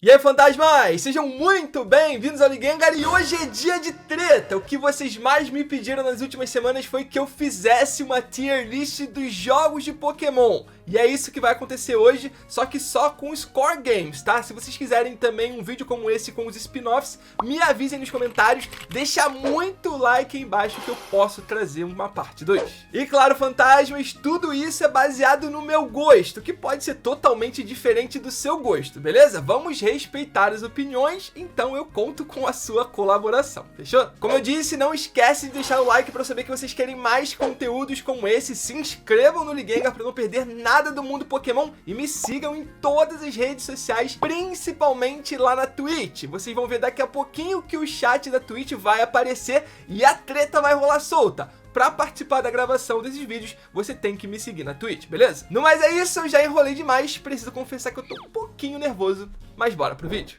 E aí, fantasmas! Sejam muito bem-vindos ao Ligengar e hoje é dia de treta! O que vocês mais me pediram nas últimas semanas foi que eu fizesse uma tier list dos jogos de Pokémon. E é isso que vai acontecer hoje, só que só com os core games, tá? Se vocês quiserem também um vídeo como esse com os spin-offs, me avisem nos comentários, deixa muito like aí embaixo que eu posso trazer uma parte 2. E claro, fantasmas, tudo isso é baseado no meu gosto, que pode ser totalmente diferente do seu gosto, beleza? Vamos respeitar as opiniões, então eu conto com a sua colaboração, fechou? Como eu disse, não esquece de deixar o like para eu saber que vocês querem mais conteúdos como esse, se inscrevam no Ligengar para não perder nada do mundo Pokémon e me sigam em todas as redes sociais, principalmente lá na Twitch. Vocês vão ver daqui a pouquinho que o chat da Twitch vai aparecer e a treta vai rolar solta. Pra participar da gravação desses vídeos, você tem que me seguir na Twitch, beleza? No mais é isso, eu já enrolei demais, preciso confessar que eu tô um pouquinho nervoso, mas bora pro vídeo.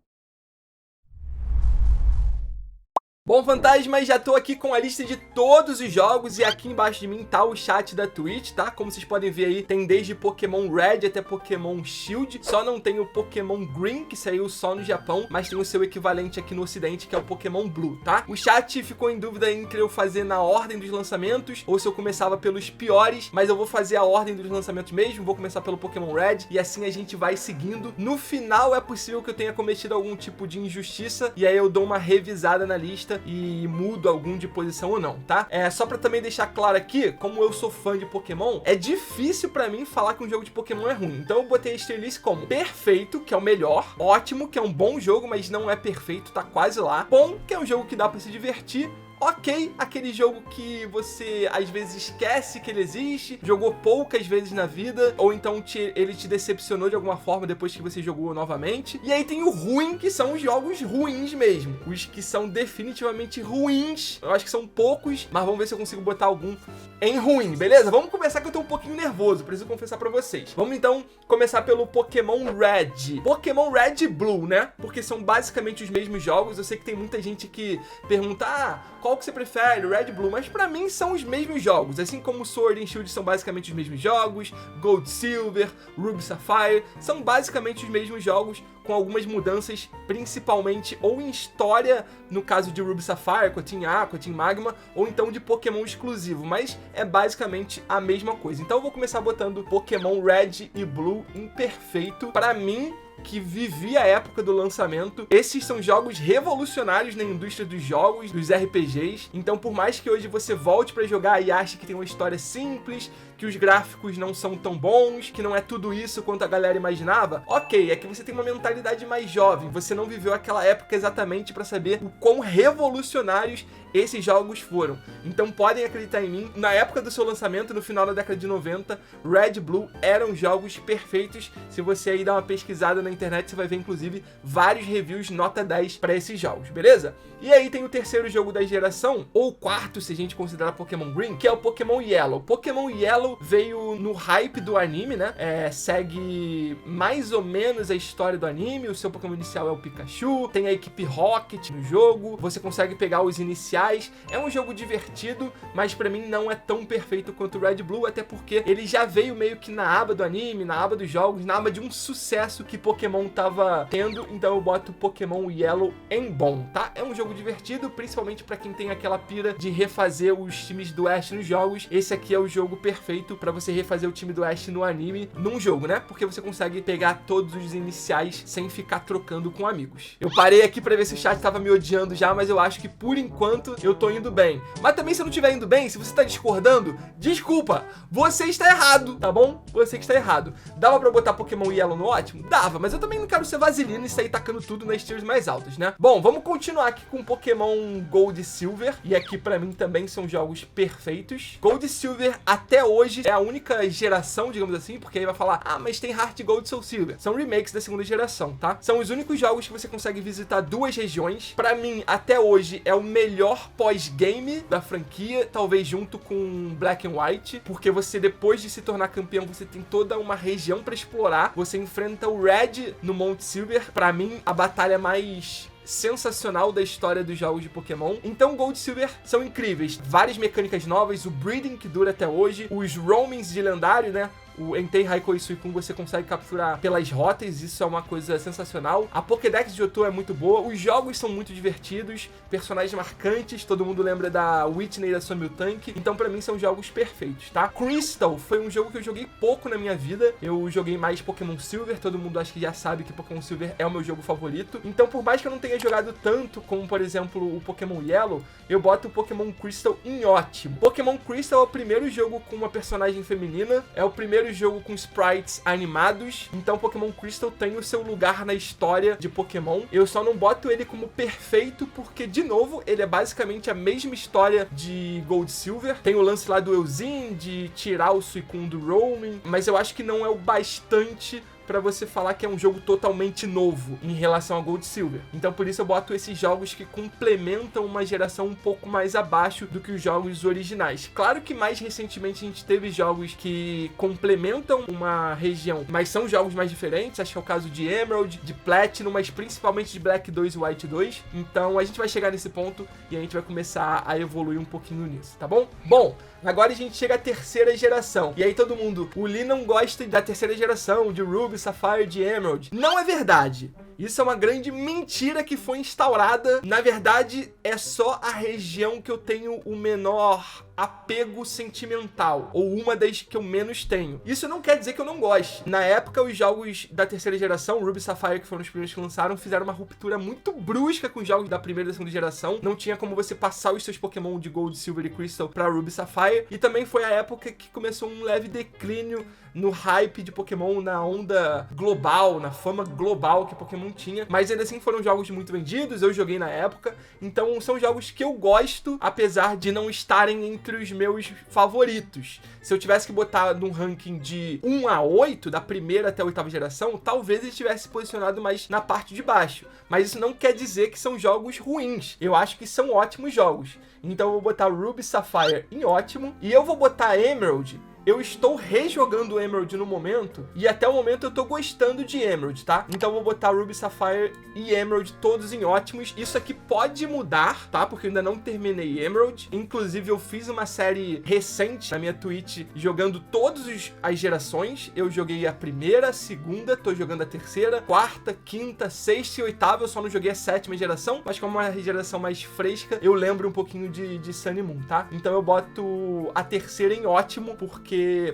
Bom, fantasmas, já tô aqui com a lista de todos os jogos e aqui embaixo de mim tá o chat da Twitch, tá? Como vocês podem ver aí, tem desde Pokémon Red até Pokémon Shield, só não tem o Pokémon Green, que saiu só no Japão, mas tem o seu equivalente aqui no ocidente, que é o Pokémon Blue, tá? O chat ficou em dúvida entre eu fazer na ordem dos lançamentos ou se eu começava pelos piores, mas eu vou fazer a ordem dos lançamentos mesmo, vou começar pelo Pokémon Red e assim a gente vai seguindo. No final é possível que eu tenha cometido algum tipo de injustiça e aí eu dou uma revisada na lista e mudo algum de posição ou não, tá? Só pra também deixar claro aqui, como eu sou fã de Pokémon, é difícil pra mim falar que um jogo de Pokémon é ruim. Então eu botei a tier list como perfeito, que é o melhor, ótimo, que é um bom jogo, mas não é perfeito, tá quase lá, bom, que é um jogo que dá pra se divertir, ok, aquele jogo que você às vezes esquece que ele existe, jogou poucas vezes na vida, ou então ele te decepcionou de alguma forma depois que você jogou novamente. E aí tem o ruim, que são os jogos ruins mesmo, os que são definitivamente ruins. Eu acho que são poucos, mas vamos ver se eu consigo botar algum em ruim, beleza? Vamos começar que eu tô um pouquinho nervoso, preciso confessar pra vocês. Vamos então começar pelo Pokémon Red. Pokémon Red e Blue, né? Porque são basicamente os mesmos jogos. Eu sei que tem muita gente que pergunta, qual que você prefere, Red e Blue? Mas pra mim são os mesmos jogos, assim como Sword and Shield são basicamente os mesmos jogos, Gold Silver, Ruby Sapphire, são basicamente os mesmos jogos, com algumas mudanças, principalmente ou em história, no caso de Ruby Sapphire, com a Team Aqua, Team Magma, ou então de Pokémon exclusivo, mas é basicamente a mesma coisa. Então eu vou começar botando Pokémon Red e Blue em perfeito. Pra mim, que vivi a época do lançamento, esses são jogos revolucionários na indústria dos jogos, dos RPGs, então por mais que hoje você volte pra jogar e ache que tem uma história simples, que os gráficos não são tão bons, que não é tudo isso quanto a galera imaginava, ok, é que você tem uma mentalidade mais jovem, você não viveu aquela época exatamente pra saber o quão revolucionários esses jogos foram. Então podem acreditar em mim, na época do seu lançamento, no final da década de 90, Red e Blue eram jogos perfeitos. Se você aí dar uma pesquisada na internet, você vai ver inclusive vários reviews nota 10 para esses jogos, beleza? E aí tem o terceiro jogo da geração, ou o quarto se a gente considerar Pokémon Green, que é o Pokémon Yellow. Pokémon Yellow veio no hype do anime, né? Segue mais ou menos a história do anime, o seu Pokémon inicial é o Pikachu, tem a equipe Rocket no jogo, você consegue pegar os iniciais. É um jogo divertido, mas pra mim não é tão perfeito quanto o Red Blue, até porque ele já veio meio que na aba do anime, na aba dos jogos, na aba de um sucesso que Pokémon tava tendo, então eu boto Pokémon Yellow em bom, tá? É um jogo divertido, principalmente pra quem tem aquela pira de refazer os times do Ash nos jogos. Esse aqui é o jogo perfeito pra você refazer o time do Ash no anime, num jogo, né? Porque você consegue pegar todos os iniciais sem ficar trocando com amigos. Eu parei aqui pra ver se o chat tava me odiando já, mas eu acho que por enquanto eu tô indo bem. Mas também se eu não estiver indo bem, se você tá discordando, desculpa, você está errado, tá bom? Você que está errado. Dava pra botar Pokémon Yellow no ótimo? Dava, mas eu também não quero ser vaselina e sair tacando tudo nas tiers mais altas, né? Bom, vamos continuar aqui com Pokémon Gold e Silver, e aqui pra mim também são jogos perfeitos. Gold e Silver até hoje é a única geração, digamos assim, porque aí vai falar, mas tem Heart Gold e Soul Silver. São remakes da segunda geração, tá? São os únicos jogos que você consegue visitar duas regiões. Pra mim, até hoje, é o melhor pós-game da franquia, talvez junto com Black and White, porque você, depois de se tornar campeão, você tem toda uma região pra explorar. Você enfrenta o Red no Monte Silver. Pra mim, a batalha mais sensacional da história dos jogos de Pokémon. Então Gold e Silver são incríveis, várias mecânicas novas, o breeding que dura até hoje, os roamings de lendário, né? O Entei Haikoi Suicune você consegue capturar pelas rotas, isso é uma coisa sensacional. A Pokédex de Johto é muito boa, os jogos são muito divertidos, personagens marcantes, todo mundo lembra da Whitney da sua Miltank, então pra mim são jogos perfeitos, tá? Crystal foi um jogo que eu joguei pouco na minha vida, eu joguei mais Pokémon Silver, todo mundo acho que já sabe que Pokémon Silver é o meu jogo favorito, então por mais que eu não tenha jogado tanto como, por exemplo, o Pokémon Yellow, eu boto o Pokémon Crystal em ótimo. Pokémon Crystal é o primeiro jogo com uma personagem feminina, é o primeiro jogo com sprites animados, então Pokémon Crystal tem o seu lugar na história de Pokémon. Eu só não boto ele como perfeito porque, de novo, ele é basicamente a mesma história de Gold Silver. Tem o lance lá do Eusine, de tirar o Suicune do roaming, mas eu acho que não é o bastante pra você falar que é um jogo totalmente novo em relação a Gold Silver. Então por isso eu boto esses jogos que complementam uma geração um pouco mais abaixo do que os jogos originais. Claro que mais recentemente a gente teve jogos que complementam uma região, mas são jogos mais diferentes. Acho que é o caso de Emerald, de Platinum, mas principalmente de Black 2 e White 2. Então a gente vai chegar nesse ponto e a gente vai começar a evoluir um pouquinho nisso, tá bom? Bom, agora a gente chega à terceira geração. E aí todo mundo, o Lee não gosta da terceira geração, de Ruby, Sapphire, de Emerald. Não é verdade. Isso é uma grande mentira que foi instaurada. Na verdade, é só a região que eu tenho o menor apego sentimental, ou uma das que eu menos tenho. Isso não quer dizer que eu não goste. Na época, os jogos da terceira geração, Ruby e Sapphire, que foram os primeiros que lançaram, fizeram uma ruptura muito brusca com os jogos da primeira e segunda geração. Não tinha como você passar os seus Pokémon de Gold, Silver e Crystal pra Ruby e Sapphire. E também foi a época que começou um leve declínio no hype de Pokémon, na onda global, na fama global que Pokémon tinha. Mas ainda assim foram jogos muito vendidos, eu joguei na época. Então são jogos que eu gosto, apesar de não estarem entre os meus favoritos. Se eu tivesse que botar num ranking de 1 a 8, da primeira até a oitava geração, talvez ele estivesse posicionado mais na parte de baixo. Mas isso não quer dizer que são jogos ruins. Eu acho que são ótimos jogos. Então eu vou botar Ruby Sapphire em ótimo. E eu vou botar Emerald. Eu estou rejogando o Emerald no momento, e até o momento eu tô gostando de Emerald, tá? Então eu vou botar Ruby, Sapphire e Emerald todos em ótimos. Isso aqui pode mudar, tá? Porque eu ainda não terminei Emerald. Inclusive eu fiz uma série recente na minha Twitch, jogando todas as gerações. Eu joguei a primeira, a segunda, tô jogando a terceira, quarta, quinta, sexta e oitava. Eu só não joguei a sétima geração, mas como é uma geração mais fresca, eu lembro um pouquinho de Sun e Moon, tá? Então eu boto a terceira em ótimo, porque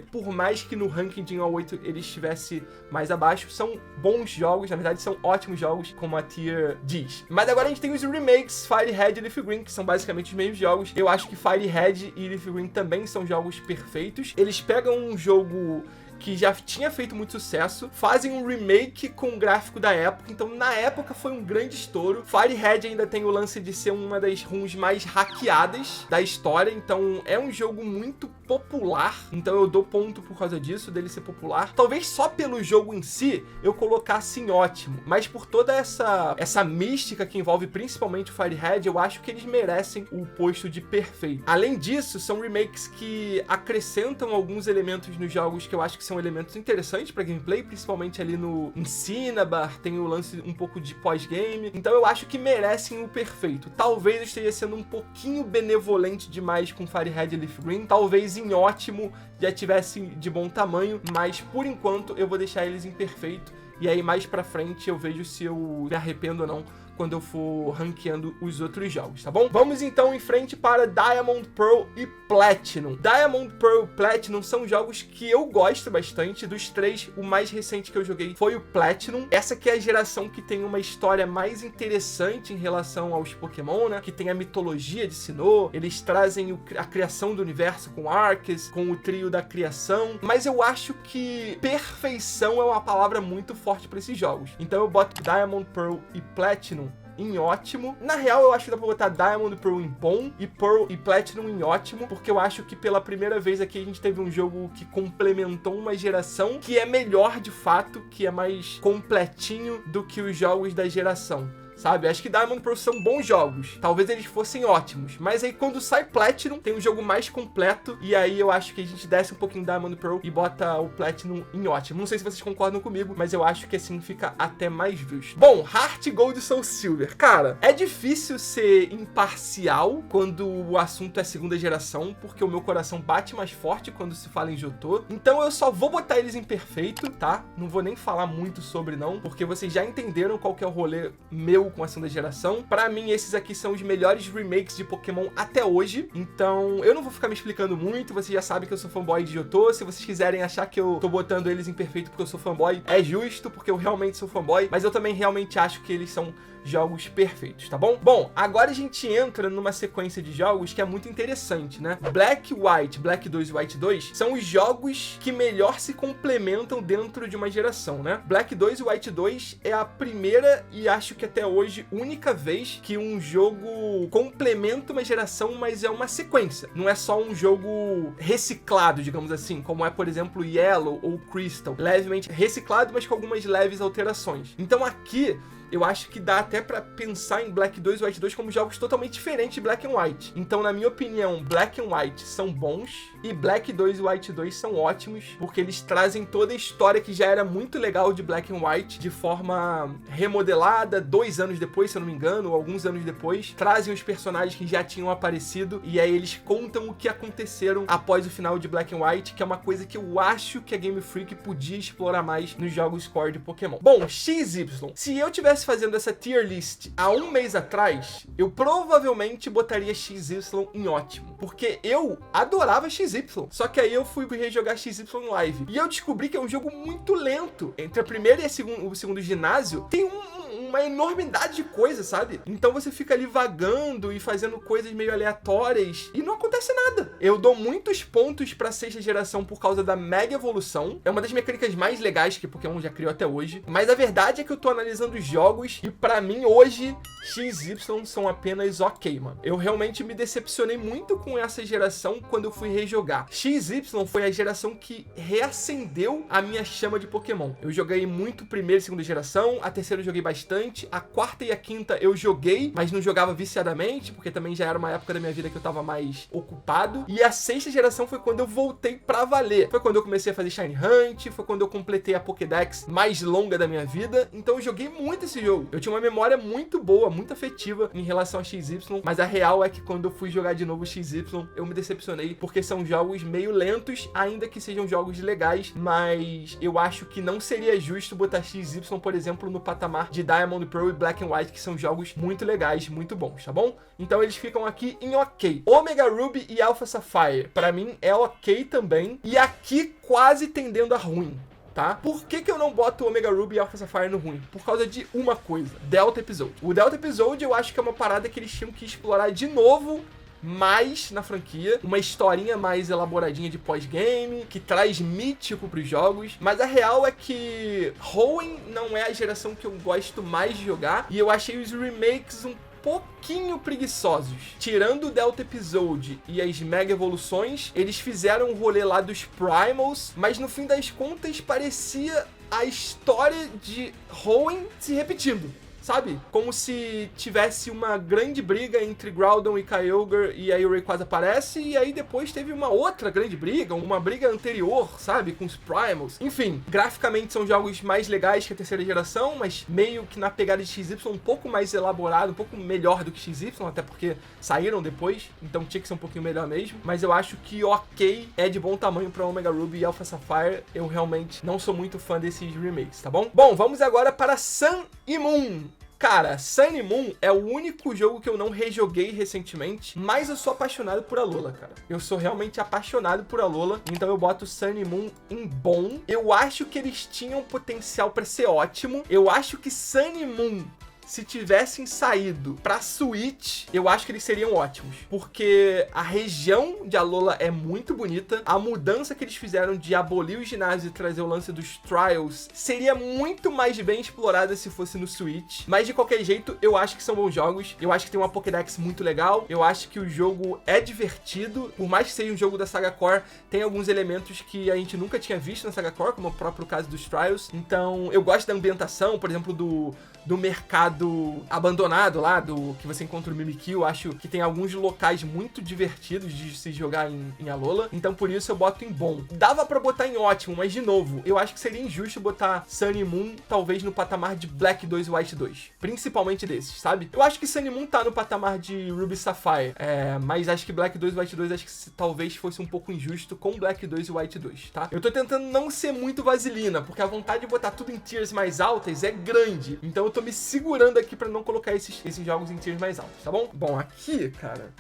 por mais que no ranking de 1 a 8 ele estivesse mais abaixo, são bons jogos, na verdade são ótimos jogos, como a tier diz. Mas agora a gente tem os remakes, Fire Red e Leaf Green, que são basicamente os mesmos jogos. Eu acho que Fire Red e Leaf Green também são jogos perfeitos. Eles pegam um jogo que já tinha feito muito sucesso, fazem um remake com o gráfico da época, então na época foi um grande estouro. Fire Red ainda tem o lance de ser uma das runs mais hackeadas da história, então é um jogo muito popular, então eu dou ponto por causa disso, dele ser popular. Talvez só pelo jogo em si eu colocasse em ótimo, mas por toda essa mística que envolve principalmente o Fire Red, eu acho que eles merecem o posto de perfeito. Além disso, são remakes que acrescentam alguns elementos nos jogos que eu acho que são elementos interessantes pra gameplay, principalmente ali no Cinnabar, tem o lance um pouco de pós-game, então eu acho que merecem o perfeito. Talvez eu esteja sendo um pouquinho benevolente demais com Fire Red e Leaf Green, talvez em ótimo já tivesse de bom tamanho, mas por enquanto eu vou deixar eles em perfeito, e aí mais pra frente eu vejo se eu me arrependo ou não quando eu for ranqueando os outros jogos, tá bom? Vamos então em frente para Diamond, Pearl e Platinum. Diamond, Pearl e Platinum são jogos que eu gosto bastante. Dos três, o mais recente que eu joguei foi o Platinum. Essa aqui é a geração que tem uma história mais interessante em relação aos Pokémon, né? Que tem a mitologia de Sinnoh, eles trazem a criação do universo com Arceus, com o trio da criação, mas eu acho que perfeição é uma palavra muito forte para esses jogos. Então eu boto Diamond, Pearl e Platinum em ótimo. Na real, eu acho que dá pra botar Diamond e Pearl em bom e Pearl e Platinum em ótimo, porque eu acho que pela primeira vez aqui a gente teve um jogo que complementou uma geração que é melhor de fato, que é mais completinho do que os jogos da geração. sabe? Acho que Diamond Pearl são bons jogos. Talvez eles fossem ótimos. Mas aí quando sai Platinum, tem um jogo mais completo. E aí eu acho que a gente desce um pouquinho Diamond Pearl e bota o Platinum em ótimo. Não sei se vocês concordam comigo, mas eu acho que assim fica até mais justo. Bom, Heart Gold e Soul Silver. Cara, é difícil ser imparcial quando o assunto é segunda geração, porque o meu coração bate mais forte quando se fala em Jotô. Então eu só vou botar eles em perfeito, tá? Não vou nem falar muito sobre não, porque vocês já entenderam qual que é o rolê meu com a segunda geração. Pra mim, esses aqui são os melhores remakes de Pokémon até hoje. Então, eu não vou ficar me explicando muito. Vocês já sabem que eu sou fanboy de Jotô. Se vocês quiserem achar que eu tô botando eles em perfeito porque eu sou fanboy, é justo, porque eu realmente sou fanboy. Mas eu também realmente acho que eles são jogos perfeitos, tá bom? Bom, agora a gente entra numa sequência de jogos que é muito interessante, né? Black White, Black 2 e White 2 são os jogos que melhor se complementam dentro de uma geração, né? Black 2 e White 2 é a primeira e acho que até hoje única vez que um jogo complementa uma geração, mas é uma sequência. Não é só um jogo reciclado, digamos assim, como é, por exemplo, Yellow ou Crystal. Levemente reciclado, mas com algumas leves alterações. Então aqui eu acho que dá até pra pensar em Black 2 e White 2 como jogos totalmente diferentes de Black and White. Então, na minha opinião, Black and White são bons e Black 2 e White 2 são ótimos, porque eles trazem toda a história que já era muito legal de Black and White de forma remodelada, 2 anos depois, se eu não me engano, ou alguns anos depois, trazem os personagens que já tinham aparecido e aí eles contam o que aconteceram após o final de Black and White, que é uma coisa que eu acho que a Game Freak podia explorar mais nos jogos core de Pokémon. Bom, XY. Se eu tivesse fazendo essa tier list há um mês atrás, eu provavelmente botaria XY em ótimo, porque eu adorava XY, só que aí eu fui rejogar XY Live, e eu descobri que é um jogo muito lento. Entre a primeira e o segundo ginásio, tem uma enormidade de coisas, sabe? Então você fica ali vagando e fazendo coisas meio aleatórias, e não acontece nada. Eu dou muitos pontos pra sexta geração por causa da Mega Evolução, é uma das mecânicas mais legais que Pokémon já criou até hoje, mas a verdade é que eu tô analisando os jogos e pra mim hoje XY são apenas ok, mano. Eu realmente me decepcionei muito com essa geração quando eu fui rejogar. XY foi a geração que reacendeu a minha chama de Pokémon. Eu joguei muito primeira e segunda geração, a terceira eu joguei bastante, a quarta e a quinta eu joguei, mas não jogava viciadamente, porque também já era uma época da minha vida que eu tava mais ocupado. E a sexta geração foi quando eu voltei pra valer. Foi quando eu comecei a fazer Shiny Hunt, foi quando eu completei a Pokédex mais longa da minha vida. Então eu joguei muito esse jogo. Eu tinha uma memória muito boa, muito afetiva em relação a XY, mas a real é que quando eu fui jogar de novo XY, eu me decepcionei, porque são jogos meio lentos, ainda que sejam jogos legais, mas eu acho que não seria justo botar XY, por exemplo, no patamar de Diamond Pearl e Black and White, que são jogos muito legais, muito bons, tá bom? Então eles ficam aqui em ok. Omega Ruby e Alpha Sapphire, pra mim é ok também, e aqui quase tendendo a ruim. Tá? Por que eu não boto o Omega Ruby e Alpha Sapphire no ruim? Por causa de uma coisa, Delta Episode. O Delta Episode eu acho que é uma parada que eles tinham que explorar de novo mais na franquia, uma historinha mais elaboradinha de pós-game, que traz mítico pros jogos, mas a real é que Hoenn não é a geração que eu gosto mais de jogar, e eu achei os remakes um pouquinho preguiçosos. Tirando o Delta Episode e as Mega Evoluções, eles fizeram o rolê lá dos Primals, mas no fim das contas parecia a história de Hoenn se repetindo. Sabe? Como se tivesse uma grande briga entre Groudon e Kyogre e aí o Rayquaza aparece e aí depois teve uma outra grande briga, uma briga anterior, sabe? Com os Primals. Enfim, graficamente são jogos mais legais que a terceira geração, mas meio que na pegada de XY um pouco mais elaborado, um pouco melhor do que XY, até porque saíram depois, então tinha que ser um pouquinho melhor mesmo. Mas eu acho que ok, é de bom tamanho pra Omega Ruby e Alpha Sapphire. Eu realmente não sou muito fã desses remakes, tá bom? Bom, vamos agora para Sun e Moon. Cara, Sun e Moon é o único jogo que eu não rejoguei recentemente, mas eu sou apaixonado por Alola, cara. Eu sou realmente apaixonado por Alola, então eu boto Sun e Moon em bom. Eu acho que eles tinham potencial pra ser ótimo. Eu acho que Sun e Moon, se tivessem saído pra Switch, eu acho que eles seriam ótimos. Porque a região de Alola é muito bonita. A mudança que eles fizeram de abolir os ginásios e trazer o lance dos Trials seria muito mais bem explorada se fosse no Switch. Mas de qualquer jeito, eu acho que são bons jogos. Eu acho que tem uma Pokédex muito legal. Eu acho que o jogo é divertido. Por mais que seja um jogo da Saga Core, tem alguns elementos que a gente nunca tinha visto na Saga Core, como o próprio caso dos Trials. Então, eu gosto da ambientação, por exemplo, do do mercado abandonado lá, do que você encontra o Mimikyu. Eu acho que tem alguns locais muito divertidos de se jogar em Alola. Então por isso eu boto em bom. Dava pra botar em ótimo, mas de novo, eu acho que seria injusto botar Sun e Moon talvez no patamar de Black 2 e White 2. Principalmente desses, sabe? Eu acho que Sun e Moon tá no patamar de Ruby Sapphire. Mas acho que Black 2 e White 2 acho que talvez fosse um pouco injusto com Black 2 e White 2, tá? Eu tô tentando não ser muito vaselina, porque a vontade de botar tudo em tiers mais altas é grande. Então eu tô me segurando aqui pra não colocar esses jogos em tiers mais altos, tá bom? Bom, aqui, cara...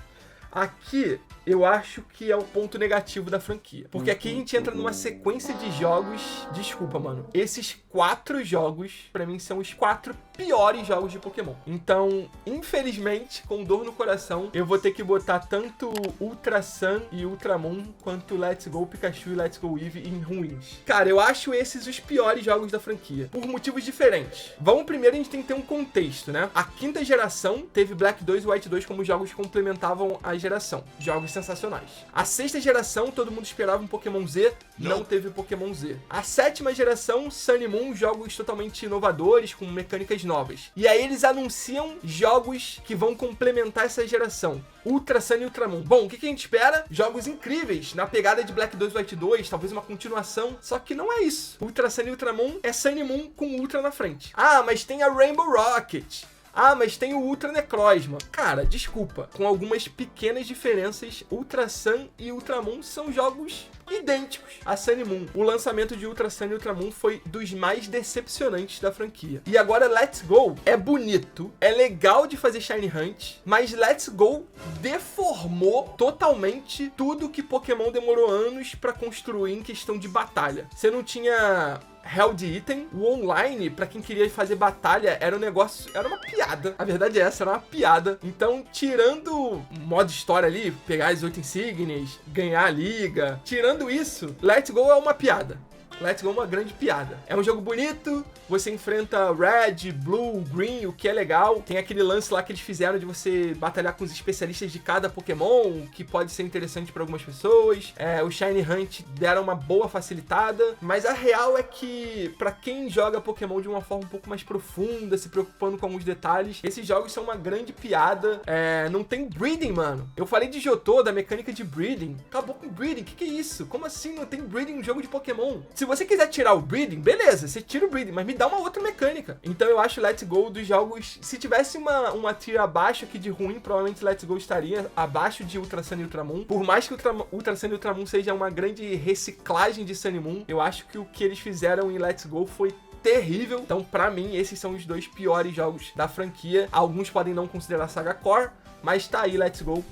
Aqui, eu acho que é o ponto negativo da franquia. Porque aqui a gente entra numa sequência de jogos... Desculpa, mano. Esses 4 jogos, pra mim, são os 4 piores jogos de Pokémon. Então, infelizmente, com dor no coração, eu vou ter que botar tanto Ultra Sun e Ultra Moon, quanto Let's Go Pikachu e Let's Go Eevee em ruins. Cara, eu acho esses os piores jogos da franquia. Por motivos diferentes. Vamos primeiro, a gente tem que ter um contexto, né? A 5ª geração teve Black 2 e White 2 como jogos que complementavam a geração. Jogos sensacionais. A 6ª geração, todo mundo esperava um Pokémon Z, não teve Pokémon Z. A 7ª geração, Sun e Moon, jogos totalmente inovadores, com mecânicas novas. E aí eles anunciam jogos que vão complementar essa geração. Ultra Sun e Ultra Moon. Bom, o que a gente espera? Jogos incríveis, na pegada de Black 2 e White 2, talvez uma continuação, só que não é isso. Ultra Sun e Ultra Moon é Sun e Moon com Ultra na frente. Ah, mas tem a Rainbow Rocket. Ah, mas tem o Ultra Necrozma. Cara, desculpa. Com algumas pequenas diferenças, Ultra Sun e Ultra Moon são jogos idênticos a Sun e Moon. O lançamento de Ultra Sun e Ultra Moon foi dos mais decepcionantes da franquia. E agora Let's Go é bonito, é legal de fazer Shiny Hunt, mas Let's Go deformou totalmente tudo que Pokémon demorou anos pra construir em questão de batalha. Você não tinha Held Item, o online, pra quem queria fazer batalha, era um negócio, era uma piada. A verdade é essa, era uma piada. Então, tirando o modo história ali, pegar as 8 insígnias, ganhar a liga, tirando isso, Let's Go é uma piada. Let's Go é uma grande piada. É um jogo bonito, você enfrenta Red, Blue, Green, o que é legal. Tem aquele lance lá que eles fizeram de você batalhar com os especialistas de cada Pokémon, que pode ser interessante para algumas pessoas. O Shiny Hunt deram uma boa facilitada, mas a real é que pra quem joga Pokémon de uma forma um pouco mais profunda, se preocupando com alguns detalhes, esses jogos são uma grande piada. Não tem breeding, mano. Eu falei de Johto, da mecânica de breeding. Acabou com breeding, que é isso? Como assim não tem breeding no jogo de Pokémon? Se você quiser tirar o breeding, beleza, você tira o breeding, mas me dá uma outra mecânica. Então eu acho Let's Go dos jogos... Se tivesse uma tier abaixo aqui de ruim, provavelmente Let's Go estaria abaixo de Ultra Sun e Ultra Moon. Por mais que Ultra Sun e Ultra Moon seja uma grande reciclagem de Sun e Moon, eu acho que o que eles fizeram em Let's Go foi terrível. Então, pra mim, esses são os 2 piores jogos da franquia. Alguns podem não considerar Saga Core, mas tá aí, Let's Go.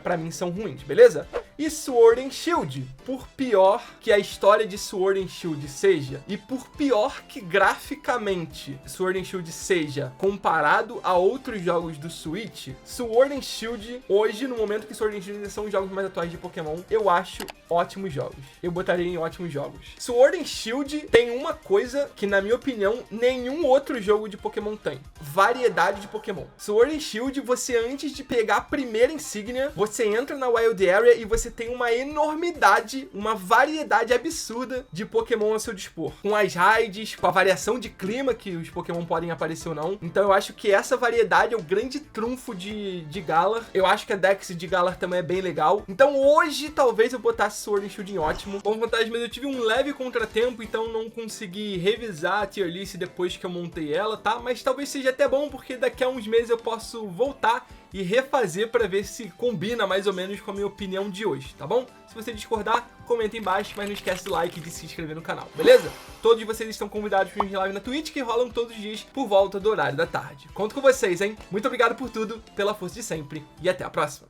Pra mim são ruins, beleza? E Sword and Shield, por pior que a história de Sword and Shield seja, e por pior que graficamente Sword and Shield seja comparado a outros jogos do Switch, Sword and Shield, hoje, no momento que Sword and Shield são os jogos mais atuais de Pokémon, eu acho ótimos jogos. Eu botaria em ótimos jogos. Sword and Shield tem uma coisa que, na minha opinião, nenhum outro jogo de Pokémon tem. Variedade de Pokémon. Sword and Shield, você antes de pegar a primeira insígnia, você entra na Wild Area e você tem uma enormidade, uma variedade absurda de Pokémon ao seu dispor. Com as raids, com a variação de clima que os Pokémon podem aparecer ou não. Então eu acho que essa variedade é o grande trunfo de Galar. Eu acho que a Dex de Galar também é bem legal. Então hoje talvez eu botasse Sword and Shield em ótimo. Bom, vantagem, mas eu tive um leve contratempo, então não consegui revisar a tier list depois que eu montei ela, tá? Mas talvez seja até bom, porque daqui a uns meses eu posso voltar e refazer para ver se combina mais ou menos com a minha opinião de hoje, tá bom? Se você discordar, comenta aí embaixo, mas não esquece do like e de se inscrever no canal, beleza? Todos vocês estão convidados para uma live na Twitch que rolam todos os dias por volta do horário da tarde. Conto com vocês, hein? Muito obrigado por tudo, pela força de sempre e até a próxima!